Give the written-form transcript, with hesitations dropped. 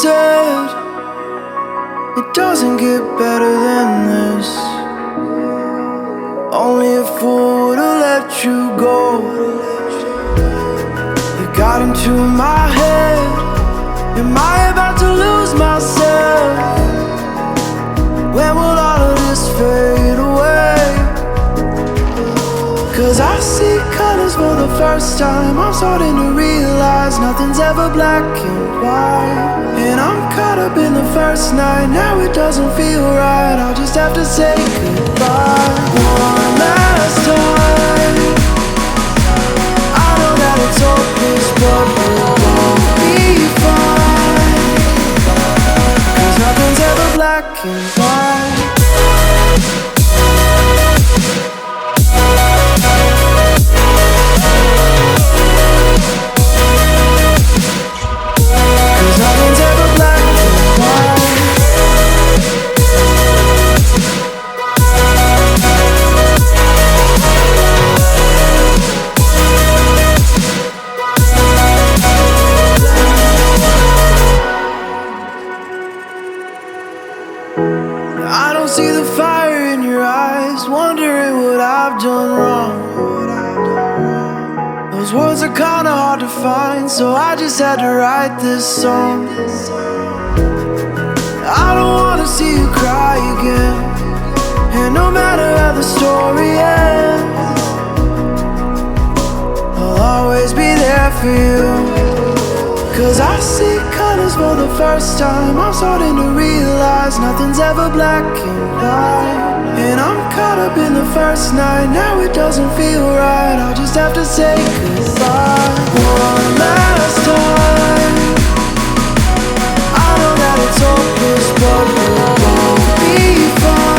said it doesn't get better than this. Only a fool would've let you go. You got into my head. Am I about to lose myself? When will all of this fade away? 'Cause I see colors for the first time. I'm starting to realize nothing's ever black and white. And I'm caught up in the first night. Now it doesn't feel right. I'll just have to say goodbye one last time. I know that it's hopeless, but we'll all be fine. 'Cause nothing's ever black and white. I don't see the fire in your eyes, wondering what I've done wrong. Those words are kinda hard to find, so I just had to write this song. I don't wanna see you cry again, and no matter how the story ends, I'll always be there for you. 'Cause I see colors for the first time. I'm starting to realize nothing's ever black and white. And I'm caught up in the first night. Now it doesn't feel right. I'll just have to say goodbye one last time. I know that it's hopeless, but we'll all be fine.